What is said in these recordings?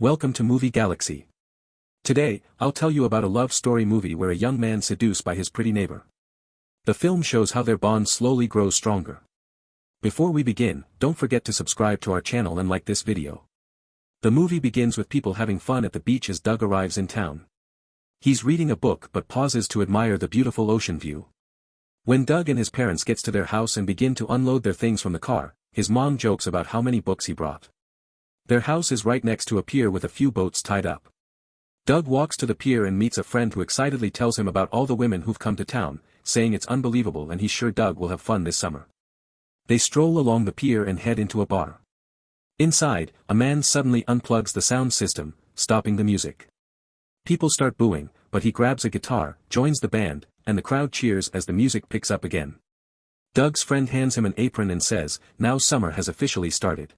Welcome to Movie Galaxy. Today, I'll tell you about a love story movie where a young man seduced by his pretty neighbor. The film shows how their bond slowly grows stronger. Before we begin, don't forget to subscribe to our channel and like this video. The movie begins with people having fun at the beach as Doug arrives in town. He's reading a book but pauses to admire the beautiful ocean view. When Doug and his parents gets to their house and begin to unload their things from the car, his mom jokes about how many books he brought. Their house is right next to a pier with a few boats tied up. Doug walks to the pier and meets a friend who excitedly tells him about all the women who've come to town, saying it's unbelievable and he's sure Doug will have fun this summer. They stroll along the pier and head into a bar. Inside, a man suddenly unplugs the sound system, stopping the music. People start booing, but he grabs a guitar, joins the band, and the crowd cheers as the music picks up again. Doug's friend hands him an apron and says, "Now summer has officially started."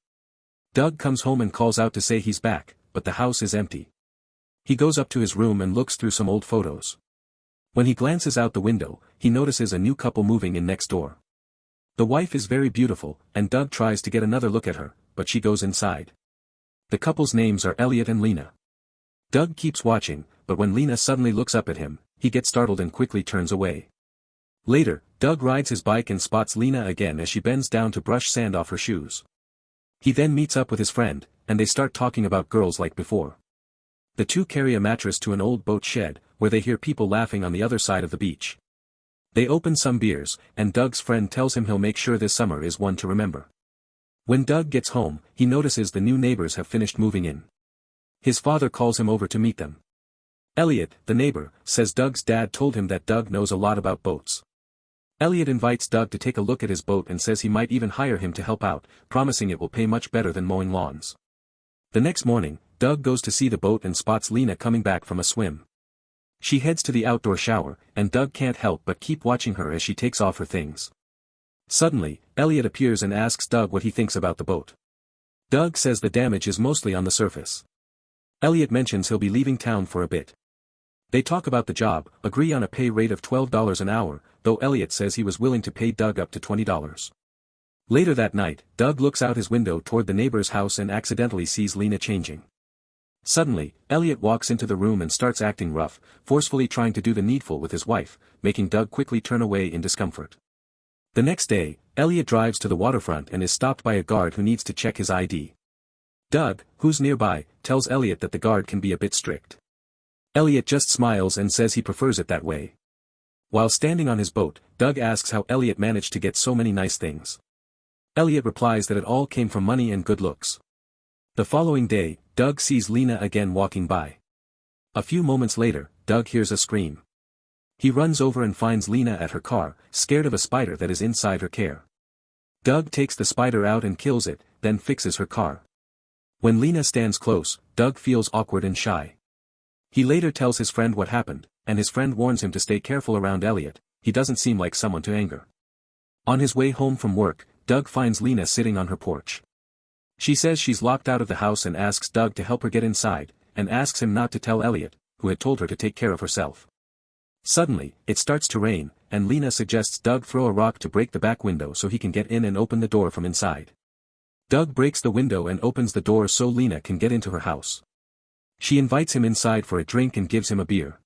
Doug comes home and calls out to say he's back, but the house is empty. He goes up to his room and looks through some old photos. When he glances out the window, he notices a new couple moving in next door. The wife is very beautiful, and Doug tries to get another look at her, but she goes inside. The couple's names are Elliot and Lena. Doug keeps watching, but when Lena suddenly looks up at him, he gets startled and quickly turns away. Later, Doug rides his bike and spots Lena again as she bends down to brush sand off her shoes. He then meets up with his friend, and they start talking about girls like before. The two carry a mattress to an old boat shed, where they hear people laughing on the other side of the beach. They open some beers, and Doug's friend tells him he'll make sure this summer is one to remember. When Doug gets home, he notices the new neighbors have finished moving in. His father calls him over to meet them. Elliot, the neighbor, says Doug's dad told him that Doug knows a lot about boats. Elliot invites Doug to take a look at his boat and says he might even hire him to help out, promising it will pay much better than mowing lawns. The next morning, Doug goes to see the boat and spots Lena coming back from a swim. She heads to the outdoor shower, and Doug can't help but keep watching her as she takes off her things. Suddenly, Elliot appears and asks Doug what he thinks about the boat. Doug says the damage is mostly on the surface. Elliot mentions he'll be leaving town for a bit. They talk about the job, agree on a pay rate of $12 an hour, though Elliot says he was willing to pay Doug up to $20. Later that night, Doug looks out his window toward the neighbor's house and accidentally sees Lena changing. Suddenly, Elliot walks into the room and starts acting rough, forcefully trying to do the needful with his wife, making Doug quickly turn away in discomfort. The next day, Elliot drives to the waterfront and is stopped by a guard who needs to check his ID. Doug, who's nearby, tells Elliot that the guard can be a bit strict. Elliot just smiles and says he prefers it that way. While standing on his boat, Doug asks how Elliot managed to get so many nice things. Elliot replies that it all came from money and good looks. The following day, Doug sees Lena again walking by. A few moments later, Doug hears a scream. He runs over and finds Lena at her car, scared of a spider that is inside her car. Doug takes the spider out and kills it, then fixes her car. When Lena stands close, Doug feels awkward and shy. He later tells his friend what happened, and his friend warns him to stay careful around Elliot. He doesn't seem like someone to anger. On his way home from work, Doug finds Lena sitting on her porch. She says she's locked out of the house and asks Doug to help her get inside, and asks him not to tell Elliot, who had told her to take care of herself. Suddenly, it starts to rain, and Lena suggests Doug throw a rock to break the back window so he can get in and open the door from inside. Doug breaks the window and opens the door so Lena can get into her house. She invites him inside for a drink and gives him a beer.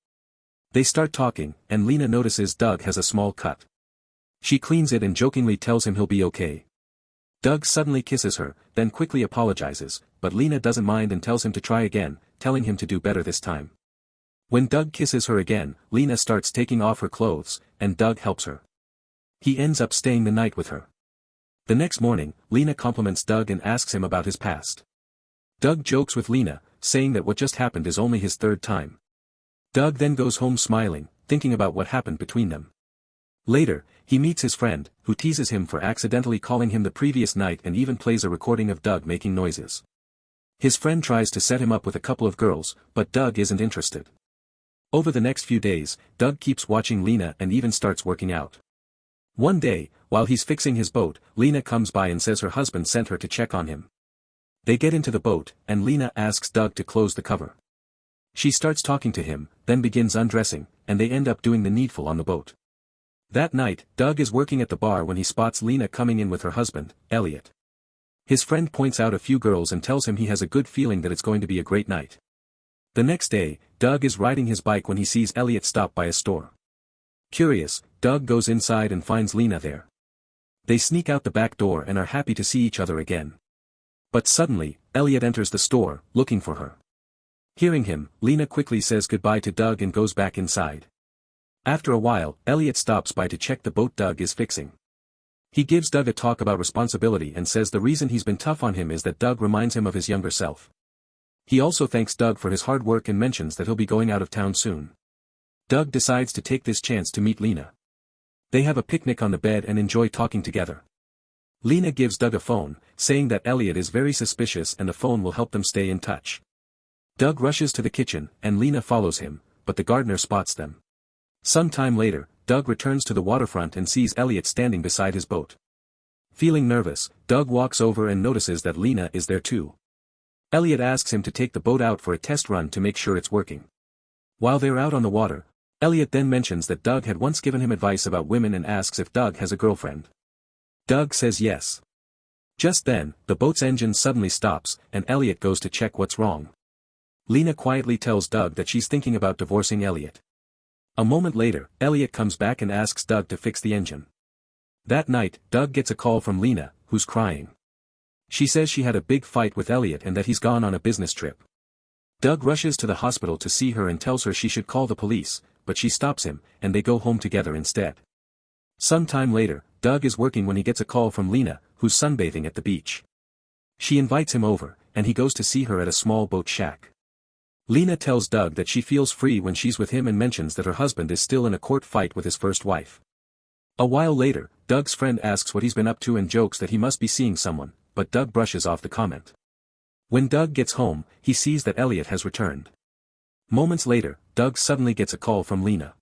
They start talking, and Lena notices Doug has a small cut. She cleans it and jokingly tells him he'll be okay. Doug suddenly kisses her, then quickly apologizes, but Lena doesn't mind and tells him to try again, telling him to do better this time. When Doug kisses her again, Lena starts taking off her clothes, and Doug helps her. He ends up staying the night with her. The next morning, Lena compliments Doug and asks him about his past. Doug jokes with Lena, saying that what just happened is only his third time. Doug then goes home smiling, thinking about what happened between them. Later, he meets his friend, who teases him for accidentally calling him the previous night and even plays a recording of Doug making noises. His friend tries to set him up with a couple of girls, but Doug isn't interested. Over the next few days, Doug keeps watching Lena and even starts working out. One day, while he's fixing his boat, Lena comes by and says her husband sent her to check on him. They get into the boat, and Lena asks Doug to close the cover. She starts talking to him, then begins undressing, and they end up doing the needful on the boat. That night, Doug is working at the bar when he spots Lena coming in with her husband, Elliot. His friend points out a few girls and tells him he has a good feeling that it's going to be a great night. The next day, Doug is riding his bike when he sees Elliot stop by a store. Curious, Doug goes inside and finds Lena there. They sneak out the back door and are happy to see each other again. But suddenly, Elliot enters the store, looking for her. Hearing him, Lena quickly says goodbye to Doug and goes back inside. After a while, Elliot stops by to check the boat Doug is fixing. He gives Doug a talk about responsibility and says the reason he's been tough on him is that Doug reminds him of his younger self. He also thanks Doug for his hard work and mentions that he'll be going out of town soon. Doug decides to take this chance to meet Lena. They have a picnic on the bed and enjoy talking together. Lena gives Doug a phone, saying that Elliot is very suspicious and the phone will help them stay in touch. Doug rushes to the kitchen, and Lena follows him, but the gardener spots them. Some time later, Doug returns to the waterfront and sees Elliot standing beside his boat. Feeling nervous, Doug walks over and notices that Lena is there too. Elliot asks him to take the boat out for a test run to make sure it's working. While they're out on the water, Elliot then mentions that Doug had once given him advice about women and asks if Doug has a girlfriend. Doug says yes. Just then, the boat's engine suddenly stops, and Elliot goes to check what's wrong. Lena quietly tells Doug that she's thinking about divorcing Elliot. A moment later, Elliot comes back and asks Doug to fix the engine. That night, Doug gets a call from Lena, who's crying. She says she had a big fight with Elliot and that he's gone on a business trip. Doug rushes to the hospital to see her and tells her she should call the police, but she stops him, and they go home together instead. Some time later, Doug is working when he gets a call from Lena, who's sunbathing at the beach. She invites him over, and he goes to see her at a small boat shack. Lena tells Doug that she feels free when she's with him and mentions that her husband is still in a court fight with his first wife. A while later, Doug's friend asks what he's been up to and jokes that he must be seeing someone, but Doug brushes off the comment. When Doug gets home, he sees that Elliot has returned. Moments later, Doug suddenly gets a call from Lena.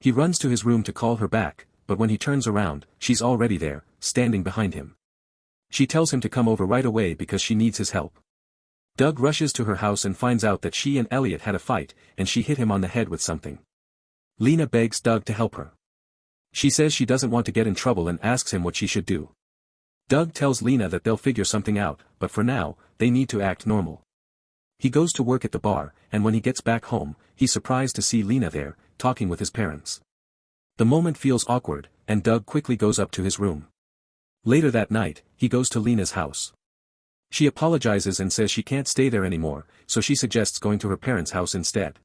He runs to his room to call her back, but when he turns around, she's already there, standing behind him. She tells him to come over right away because she needs his help. Doug rushes to her house and finds out that she and Elliot had a fight, and she hit him on the head with something. Lena begs Doug to help her. She says she doesn't want to get in trouble and asks him what she should do. Doug tells Lena that they'll figure something out, but for now, they need to act normal. He goes to work at the bar, and when he gets back home, he's surprised to see Lena there, talking with his parents. The moment feels awkward, and Doug quickly goes up to his room. Later that night, he goes to Lena's house. She apologizes and says she can't stay there anymore, so she suggests going to her parents' house instead.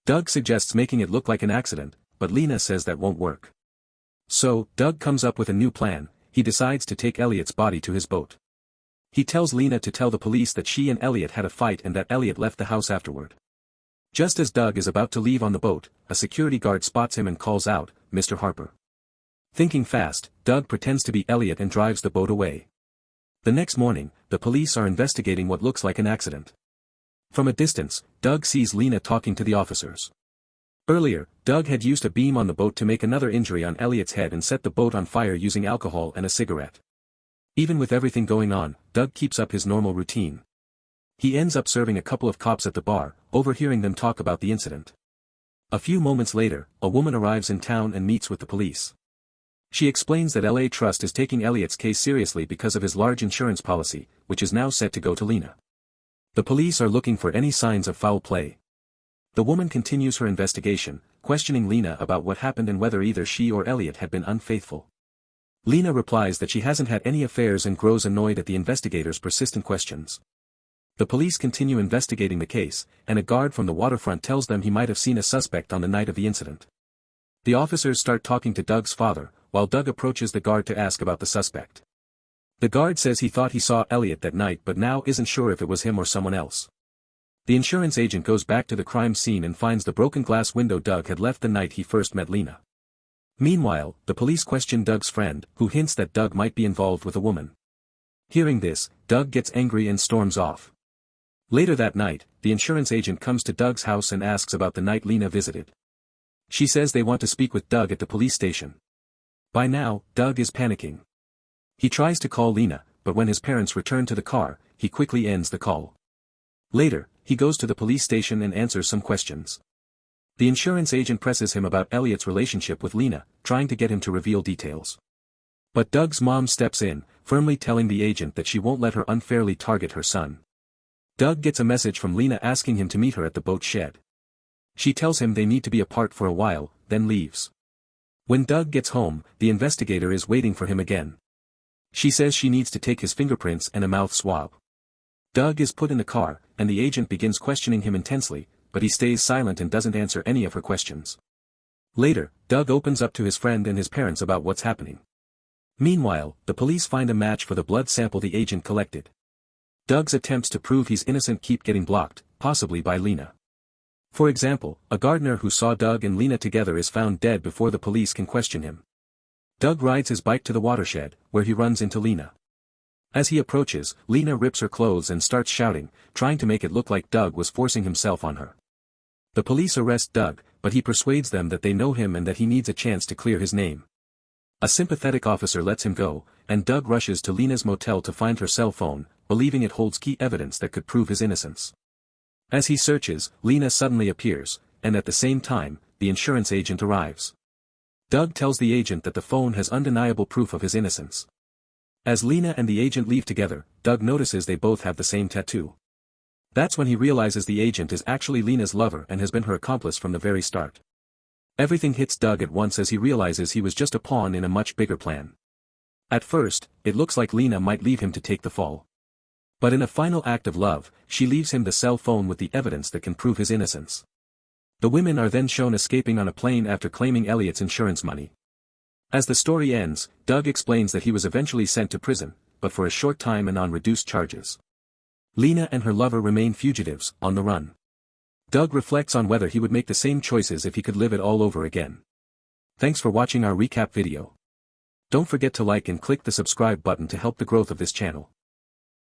Doug suggests making it look like an accident, but Lena says that won't work. So, Doug comes up with a new plan. He decides to take Elliot's body to his boat. He tells Lena to tell the police that she and Elliot had a fight and that Elliot left the house afterward. Just as Doug is about to leave on the boat, a security guard spots him and calls out, "Mr. Harper." Thinking fast, Doug pretends to be Elliot and drives the boat away. The next morning, the police are investigating what looks like an accident. From a distance, Doug sees Lena talking to the officers. Earlier, Doug had used a beam on the boat to make another injury on Elliot's head and set the boat on fire using alcohol and a cigarette. Even with everything going on, Doug keeps up his normal routine. He ends up serving a couple of cops at the bar, overhearing them talk about the incident. A few moments later, a woman arrives in town and meets with the police. She explains that LA Trust is taking Elliot's case seriously because of his large insurance policy, which is now set to go to Lena. The police are looking for any signs of foul play. The woman continues her investigation, questioning Lena about what happened and whether either she or Elliot had been unfaithful. Lena replies that she hasn't had any affairs and grows annoyed at the investigators' persistent questions. The police continue investigating the case, and a guard from the waterfront tells them he might have seen a suspect on the night of the incident. The officers start talking to Doug's father, while Doug approaches the guard to ask about the suspect. The guard says he thought he saw Elliot that night but now isn't sure if it was him or someone else. The insurance agent goes back to the crime scene and finds the broken glass window Doug had left the night he first met Lena. Meanwhile, the police question Doug's friend, who hints that Doug might be involved with a woman. Hearing this, Doug gets angry and storms off. Later that night, the insurance agent comes to Doug's house and asks about the night Lena visited. She says they want to speak with Doug at the police station. By now, Doug is panicking. He tries to call Lena, but when his parents return to the car, he quickly ends the call. Later, he goes to the police station and answers some questions. The insurance agent presses him about Elliot's relationship with Lena, trying to get him to reveal details. But Doug's mom steps in, firmly telling the agent that she won't let her unfairly target her son. Doug gets a message from Lena asking him to meet her at the boat shed. She tells him they need to be apart for a while, then leaves. When Doug gets home, the investigator is waiting for him again. She says she needs to take his fingerprints and a mouth swab. Doug is put in the car, and the agent begins questioning him intensely, but he stays silent and doesn't answer any of her questions. Later, Doug opens up to his friend and his parents about what's happening. Meanwhile, the police find a match for the blood sample the agent collected. Doug's attempts to prove he's innocent keep getting blocked, possibly by Lena. For example, a gardener who saw Doug and Lena together is found dead before the police can question him. Doug rides his bike to the watershed, where he runs into Lena. As he approaches, Lena rips her clothes and starts shouting, trying to make it look like Doug was forcing himself on her. The police arrest Doug, but he persuades them that they know him and that he needs a chance to clear his name. A sympathetic officer lets him go, and Doug rushes to Lena's motel to find her cell phone, believing it holds key evidence that could prove his innocence. As he searches, Lena suddenly appears, and at the same time, the insurance agent arrives. Doug tells the agent that the phone has undeniable proof of his innocence. As Lena and the agent leave together, Doug notices they both have the same tattoo. That's when he realizes the agent is actually Lena's lover and has been her accomplice from the very start. Everything hits Doug at once as he realizes he was just a pawn in a much bigger plan. At first, it looks like Lena might leave him to take the fall. But in a final act of love, she leaves him the cell phone with the evidence that can prove his innocence. The women are then shown escaping on a plane after claiming Elliot's insurance money. As the story ends, Doug explains that he was eventually sent to prison, but for a short time and on reduced charges. Lena and her lover remain fugitives, on the run. Doug reflects on whether he would make the same choices if he could live it all over again. Thanks for watching our recap video. Don't forget to like and click the subscribe button to help the growth of this channel.